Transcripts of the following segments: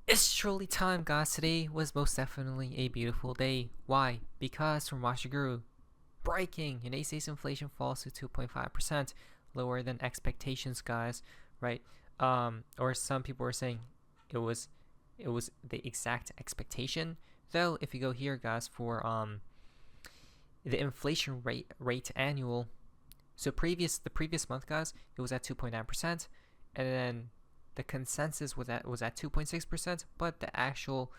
It's truly time, guys. Today was most definitely a beautiful day. Why? Because from Washiguru, breaking United States inflation falls to 2.5%, lower than expectations, guys. Right? Or some people were saying it was the exact expectation. Though, if you go here, guys, for the inflation rate annual. So the previous month, guys, it was at 2.9%, and then the consensus was at 2.6%, but the actual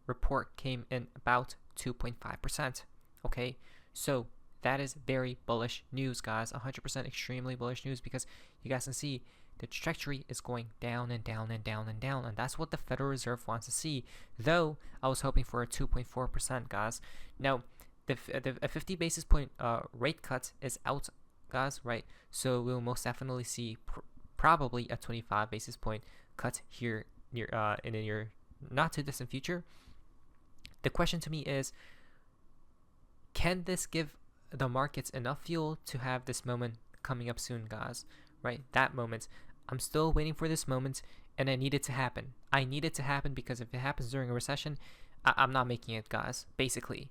report came in about 2.5%. Okay, so that is very bullish news, guys. 100% extremely bullish news, because you guys can see the trajectory is going down and down and down and down, and that's what the Federal Reserve wants to see. Though I was hoping for a 2.4%, guys. Now, a 50 basis point rate cut is out, guys, right? So we'll most definitely see probably a 25 basis point cut here near in your not too distant future. The question to me is, can this give the markets enough fuel to have this moment coming up soon, guys? Right? That moment. I'm still waiting for this moment, and I need it to happen. I need it to happen, because if it happens during a recession, I'm not making it, guys, basically.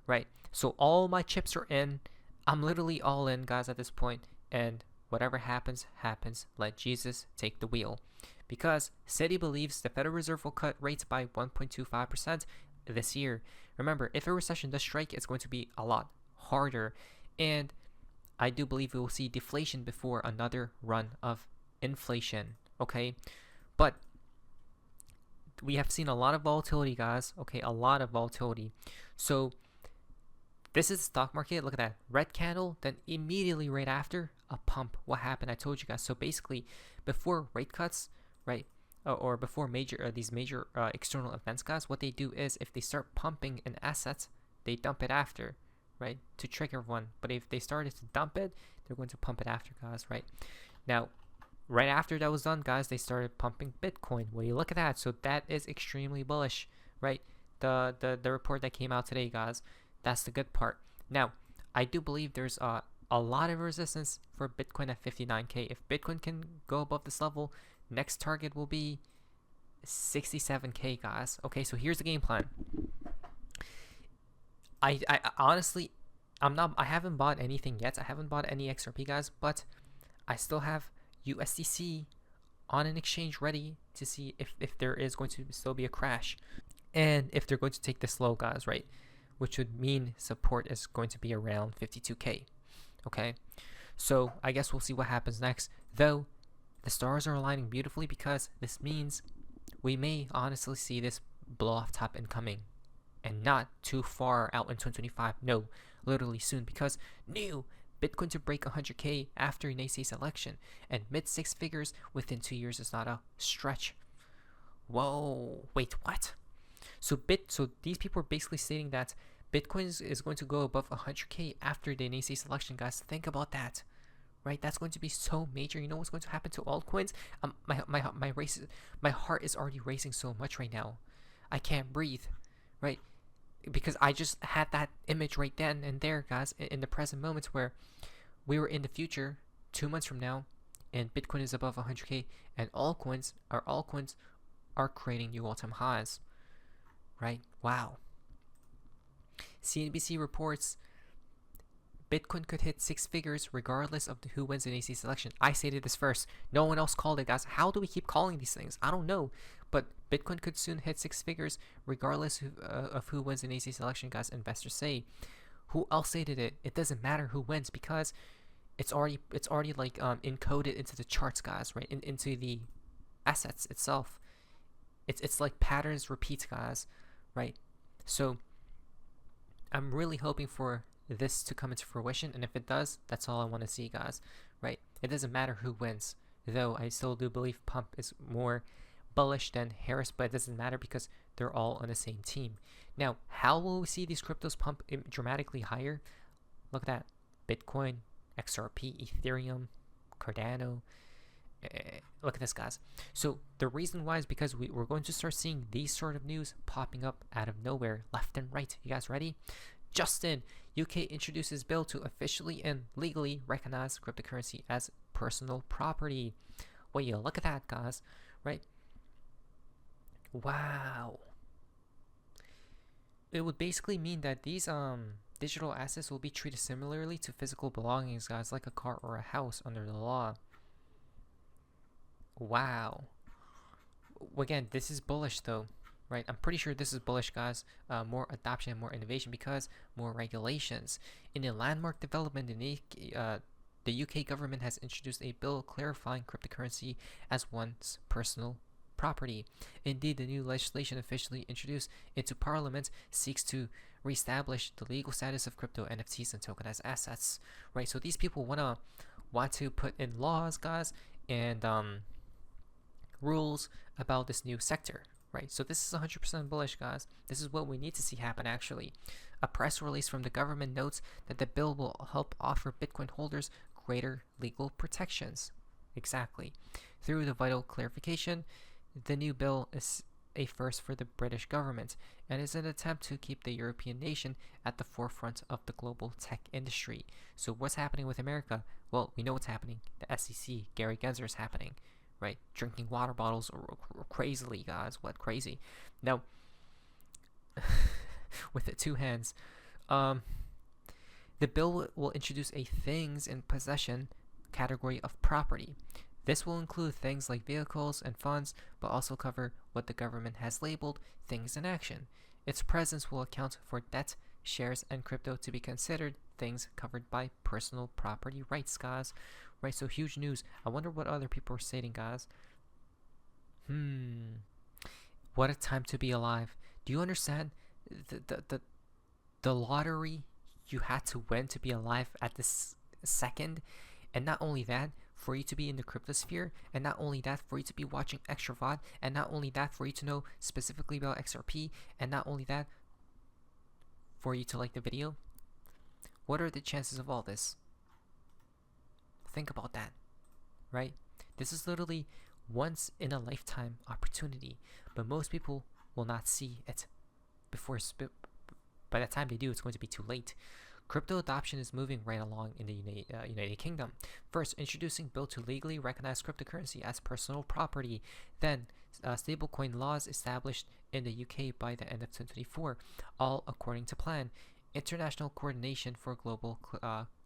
Right? So all my chips are in. I'm literally all in, guys, at this point, and whatever happens, happens. Let Jesus take the wheel. Because Citi believes the Federal Reserve will cut rates by 1.25% this year. Remember, if a recession does strike, it's going to be a lot harder. And I do believe we will see deflation before another run of inflation. Okay? But we have seen a lot of volatility, guys. Okay, a lot of volatility. So this is the stock market. Look at that. Red candle, then immediately right after, a pump. What happened? I told you guys. So basically, before rate cuts, right, or before these major external events, guys, what they do is, if they start pumping an asset, they dump it after, right, to trick everyone. But if they started to dump it, they're going to pump it after, guys, right? Now, right after that was done, guys, they started pumping Bitcoin. Well, you look at that. So that is extremely bullish, right? The report that came out today, guys. That's the good part. Now, I do believe there's a lot of resistance for Bitcoin at 59K. If Bitcoin can go above this level, next target will be 67K, guys. Okay, so here's the game plan. I honestly, I haven't bought anything yet. I haven't bought any XRP, guys, but I still have USDC on an exchange ready to see if there is going to still be a crash, and if they're going to take this low, guys, right? Which would mean support is going to be around 52K. Okay, so I guess we'll see what happens next. Though the stars are aligning beautifully, because this means we may honestly see this blow off top incoming, and not too far out in 2025. No, literally soon, because new Bitcoin to break 100K after United States election, and mid six figures within 2 years is not a stretch. Whoa, wait, what? So these people are basically stating that Bitcoin is going to go above 100K after the United States election, guys. Think about that, right? That's going to be so major. You know what's going to happen to altcoins? My heart is already racing so much right now. I can't breathe, right? Because I just had that image right then and there, guys, in the present moments, where we were in the future 2 months from now, and Bitcoin is above 100K, and altcoins are creating new all-time highs. Right? Wow. CNBC reports Bitcoin could hit 6 figures regardless of who wins the AC's election. I stated this first. No one else called it, guys. How do we keep calling these things? I don't know. But Bitcoin could soon hit 6 figures regardless of who wins the AC's election, guys. Investors say. Who else stated it? It doesn't matter who wins, because it's already like encoded into the charts, guys. Right? Into the assets itself. It's like patterns repeat, guys. Right? So I'm really hoping for this to come into fruition, and if it does, that's all I want to see, guys. Right? It doesn't matter who wins, though I still do believe Pump is more bullish than Harris, but it doesn't matter because they're all on the same team. Now, how will we see these cryptos pump dramatically higher? Look at that. Bitcoin, XRP, Ethereum, Cardano. Look at this, guys. So the reason why is because we're going to start seeing these sort of news popping up out of nowhere, left and right. You guys ready? Justin, UK introduces bill to officially and legally recognize cryptocurrency as personal property. Well, you look at that, guys, right? Wow. It would basically mean that these digital assets will be treated similarly to physical belongings, guys, like a car or a house under the law. Wow. Again, this is bullish though, right? I'm pretty sure this is bullish, guys. More adoption, more innovation, because more regulations. In a landmark development, the UK government has introduced a bill clarifying cryptocurrency as one's personal property. Indeed, the new legislation officially introduced into Parliament seeks to reestablish the legal status of crypto, NFTs, and tokenized assets. Right. So these people want to put in laws, guys, and rules about this new sector. Right. So this is 100% bullish, guys. This is what we need to see happen. Actually, a press release from the government notes that the bill will help offer Bitcoin holders greater legal protections. Exactly. Through the vital clarification, the new bill is a first for the British government and is an attempt to keep the European nation at the forefront of the global tech industry. So what's happening with America? Well, we know what's happening. The SEC, Gary Gensler is happening, right? Drinking water bottles crazily, guys. What crazy? Now, with the two hands, the bill will introduce a things in possession category of property. This will include things like vehicles and funds, but also cover what the government has labeled things in action. Its presence will account for debt, shares, and crypto to be considered things covered by personal property rights, guys. Right, so huge news. I wonder what other people are saying, guys. What a time to be alive. Do you understand the lottery you had to win to be alive at this second? And not only that, for you to be in the cryptosphere, and not only that, for you to be watching extra VOD, and not only that, for you to know specifically about XRP, and not only that, for you to like the video. What are the chances of all this? Think about that, right? This is literally once in a lifetime opportunity, but most people will not see it before. By the time they do, it's going to be too late. Crypto adoption is moving right along in the United Kingdom. First, introducing bill to legally recognize cryptocurrency as personal property. Then, stablecoin laws established in the UK by the end of 2024, all according to plan. International coordination for global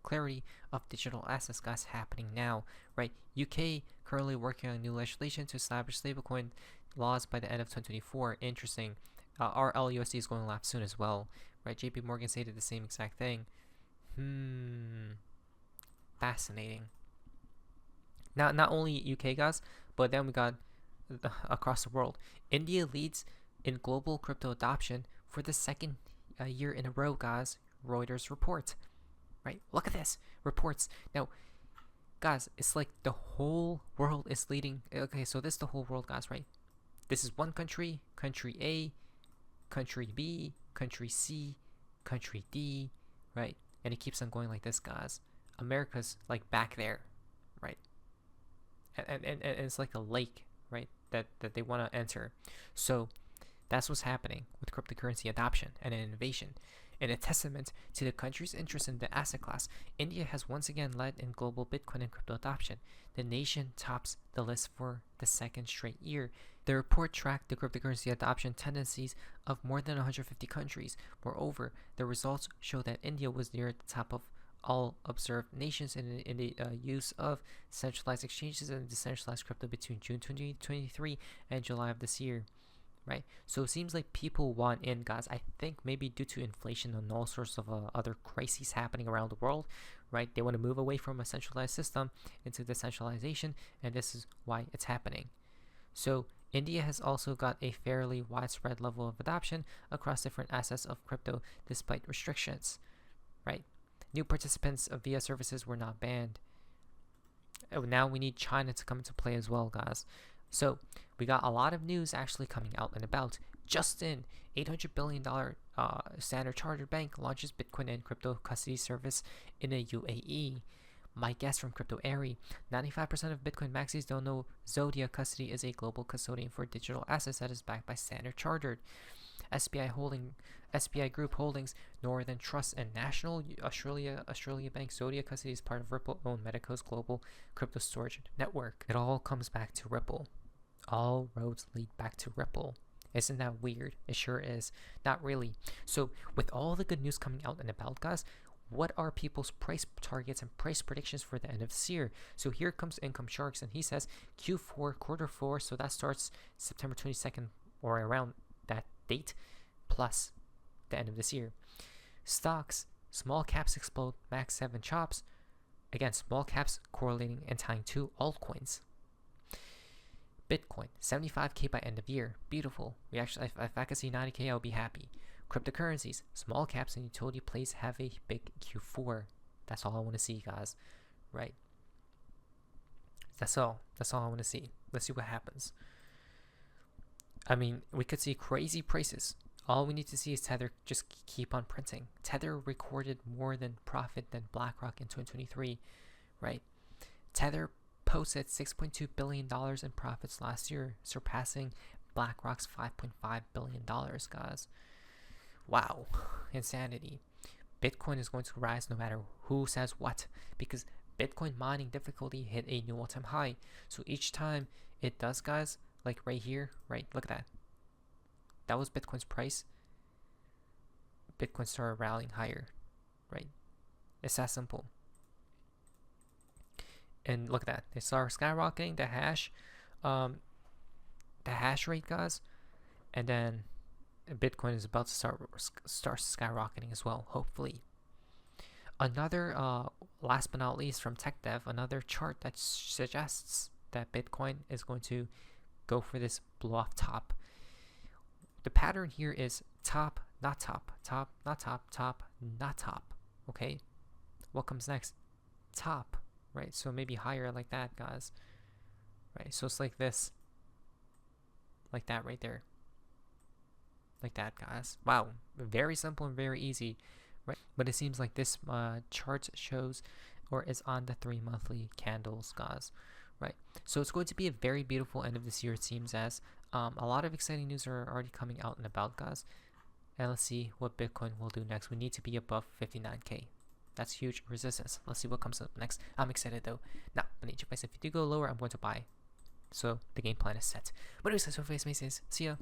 clarity of digital assets, guys, happening now, right? UK currently working on new legislation to establish stablecoin laws by the end of 2024. Interesting. Our LUSD is going live soon as well, right? JP Morgan stated the same exact thing. Fascinating. Now, not only UK, guys, but then we got across the world. India leads in global crypto adoption for the second year in a row, guys. Reuters report. Right? Look at this. Reports. Now, guys, it's like the whole world is leading. Okay, so this is the whole world, guys, right? This is one country, country A, country B, country C, country D, right? And it keeps on going like this, guys. America's like back there, right? And it's like a lake, right? That they want to enter. So that's what's happening with cryptocurrency adoption and innovation. In a testament to the country's interest in the asset class, India has once again led in global Bitcoin and crypto adoption. The nation tops the list for the second straight year. The report tracked the cryptocurrency adoption tendencies of more than 150 countries. Moreover, the results show that India was near the top of all observed nations in the use of centralized exchanges and decentralized crypto between June 2023 and July of this year. Right, so it seems like people want in, guys. I think maybe due to inflation and all sorts of other crises happening around the world, right? They want to move away from a centralized system into decentralization, and this is why it's happening. So India has also got a fairly widespread level of adoption across different assets of crypto despite restrictions, right? New participants via services were not banned. Now we need China to come into play as well, guys. So we got a lot of news actually coming out and about. Just in, $800 billion Standard Chartered Bank launches Bitcoin and crypto custody service in the UAE. My guest from Crypto Airy, 95% of Bitcoin maxis don't know Zodia Custody is a global custodian for digital assets that is backed by Standard Chartered. SBI Group Holdings, Northern Trust, and National Australia Bank Zodia Custody is part of Ripple-owned Medico's global crypto storage network. It all comes back to Ripple. All roads lead back to Ripple. Isn't that weird? It sure is. Not really. So with all the good news coming out and about, guys, what are people's price targets and price predictions for the end of this year? So here comes Income Sharks, and he says Q4, quarter 4, so that starts September 22nd or around that date, plus the end of this year. Stocks, small caps explode, max 7 chops. Again, small caps correlating and tying to altcoins. Bitcoin, 75k by end of year. Beautiful. We actually, if I could see 90k, I'll be happy. Cryptocurrencies, small caps and utility plays have a big Q4. That's all I want to see, guys. Right. That's all. That's all I want to see. Let's see what happens. I mean, we could see crazy prices. All we need to see is Tether just keep on printing. Tether recorded more than profit than BlackRock in 2023, right? Tether posted $6.2 billion in profits last year, surpassing BlackRock's $5.5 billion, guys. Wow, insanity. Bitcoin is going to rise no matter who says what, because Bitcoin mining difficulty hit a new all-time high. So each time it does, guys, like right here, right, look at that. That was Bitcoin's price. Bitcoin started rallying higher, right? It's that simple. And look at that. They started skyrocketing the hash rate, guys. And then Bitcoin is about to start skyrocketing as well, hopefully. Another, last but not least, from TechDev, another chart that suggests that Bitcoin is going to go for this blow off top. The pattern here is top, not top, top, not top, top, not top. Okay, what comes next? Top, right? So maybe higher like that, guys. Right, so it's like this, like that right there, like that, guys. Wow, very simple and very easy, right? But it seems like this chart shows or is on the 3 monthly candles, guys. Right, so it's going to be a very beautiful end of this year, it seems as. A lot of exciting news are already coming out and about, guys. And let's see what Bitcoin will do next. We need to be above 59k. That's huge resistance. Let's see what comes up next. I'm excited though. Now, I need your advice. If you do go lower, I'm going to buy. So the game plan is set. But anyways, that's what face is. See ya.